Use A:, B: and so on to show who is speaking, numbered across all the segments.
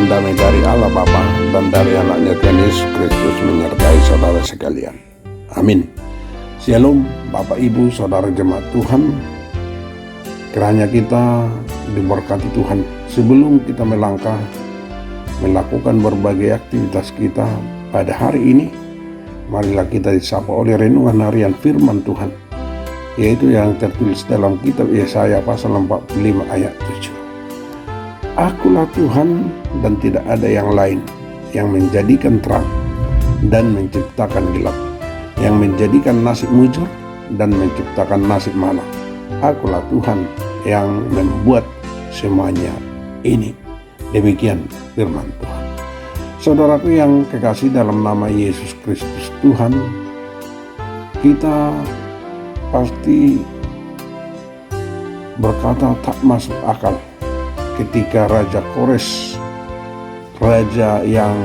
A: dan damai dari Allah Bapa dan dari anaknya Tuhan Yesus Kristus menyertai saudara sekalian. Amin. Shalom Bapak Ibu Saudara jemaat Tuhan. Kiranya kita diberkati Tuhan. Sebelum kita melangkah melakukan berbagai aktivitas kita pada hari ini, marilah kita disapa oleh renungan harian firman Tuhan, yaitu yang tertulis dalam kitab Yesaya pasal 45 ayat 7. Akulah Tuhan dan tidak ada yang lain, yang menjadikan terang dan menciptakan gelap, yang menjadikan nasib mujur dan menciptakan nasib malam. Akulah Tuhan yang membuat semuanya ini. Demikian firman Tuhan. Saudaraku yang kekasih dalam nama Yesus Kristus Tuhan, kita pasti berkata tak masuk akal ketika Raja Kores, raja yang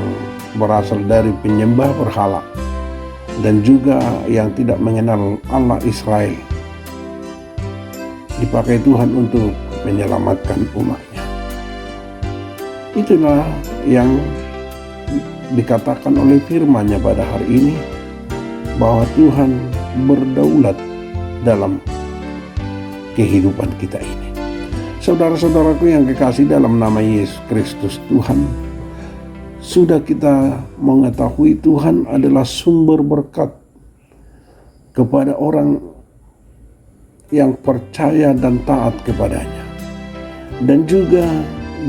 A: berasal dari penyembah berhala dan juga yang tidak mengenal Allah Israel, dipakai Tuhan untuk menyelamatkan umatnya. Itulah yang dikatakan oleh firman-Nya pada hari ini, bahwa Tuhan berdaulat dalam kehidupan kita ini. Saudara-saudaraku yang kekasih dalam nama Yesus Kristus Tuhan, sudah kita mengetahui Tuhan adalah sumber berkat kepada orang yang percaya dan taat kepadanya, dan juga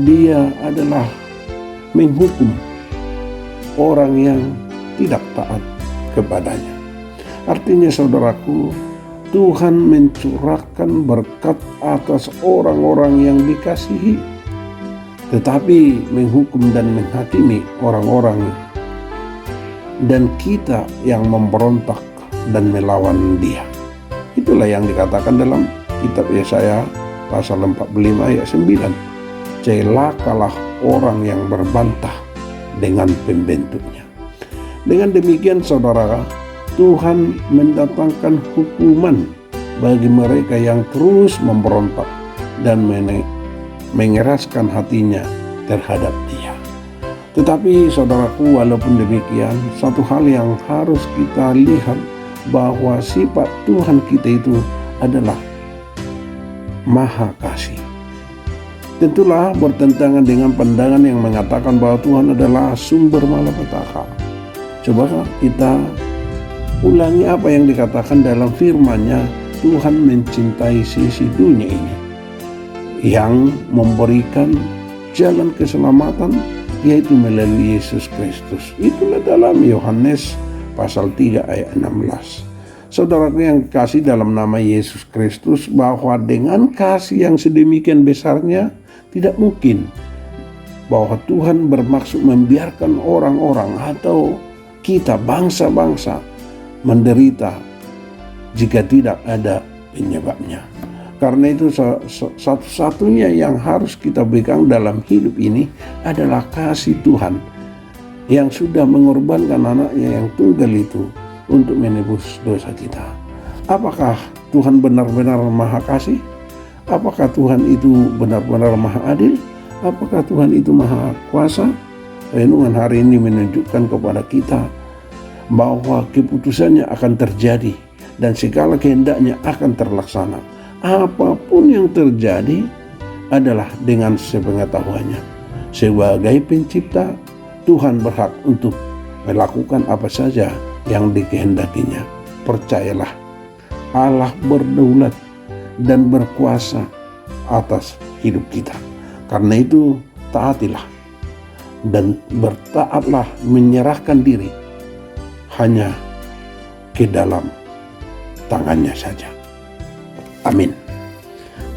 A: Dia adalah menghukum orang yang tidak taat kepadanya. Artinya saudaraku, Tuhan mencurahkan berkat atas orang-orang yang dikasihi, tetapi menghukum dan menghakimi orang-orang dan kita yang memberontak dan melawan Dia. Itulah yang dikatakan dalam kitab Yesaya pasal 45 ayat 9. Celakalah orang yang berbantah dengan pembentuknya. Dengan demikian saudara, Tuhan mendatangkan hukuman bagi mereka yang terus memberontak dan mengeraskan hatinya terhadap Dia. Tetapi saudaraku, walaupun demikian, satu hal yang harus kita lihat, bahwa sifat Tuhan kita itu adalah Maha Kasih. Tentulah bertentangan dengan pandangan yang mengatakan bahwa Tuhan adalah sumber malapetaka. Coba kita ulangi apa yang dikatakan dalam firman-Nya. Tuhan mencintai sisi dunia ini, yang memberikan jalan keselamatan, yaitu melalui Yesus Kristus. Itulah dalam Yohanes pasal 3 ayat 16. Saudaraku yang kasih dalam nama Yesus Kristus, bahwa dengan kasih yang sedemikian besarnya, tidak mungkin bahwa Tuhan bermaksud membiarkan orang-orang atau kita bangsa-bangsa menderita jika tidak ada penyebabnya. Karena itu satu-satunya yang harus kita pegang dalam hidup ini adalah kasih Tuhan yang sudah mengorbankan anaknya yang tunggal itu untuk menebus dosa kita. Apakah Tuhan benar-benar Maha Kasih? Apakah Tuhan itu benar-benar Maha Adil? Apakah Tuhan itu Maha Kuasa? Renungan hari ini menunjukkan kepada kita bahwa keputusannya akan terjadi dan segala kehendaknya akan terlaksana. Apapun yang terjadi adalah dengan sepengetahuannya. Sebagai pencipta, Tuhan berhak untuk melakukan apa saja yang dikehendakinya. Percayalah, Allah berdaulat dan berkuasa atas hidup kita. Karena itu taatilah dan bertaatlah, menyerahkan diri hanya ke dalam tangannya saja. Amin.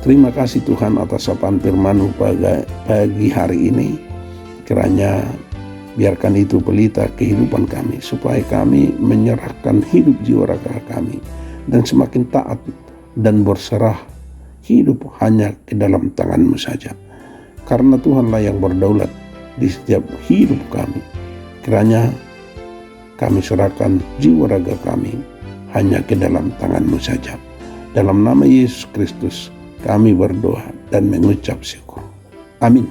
A: Terima kasih Tuhan atas sapaan firman-Mu pagi hari ini. Kiranya biarkan itu pelita kehidupan kami, supaya kami menyerahkan hidup jiwa raga kami dan semakin taat dan berserah hidup hanya ke dalam tangan-Mu saja. Karena Tuhanlah yang berdaulat di setiap hidup kami. Kiranya kami serahkan jiwa raga kami hanya ke dalam tangan-Mu saja. Dalam nama Yesus Kristus kami berdoa dan mengucap syukur. Amin.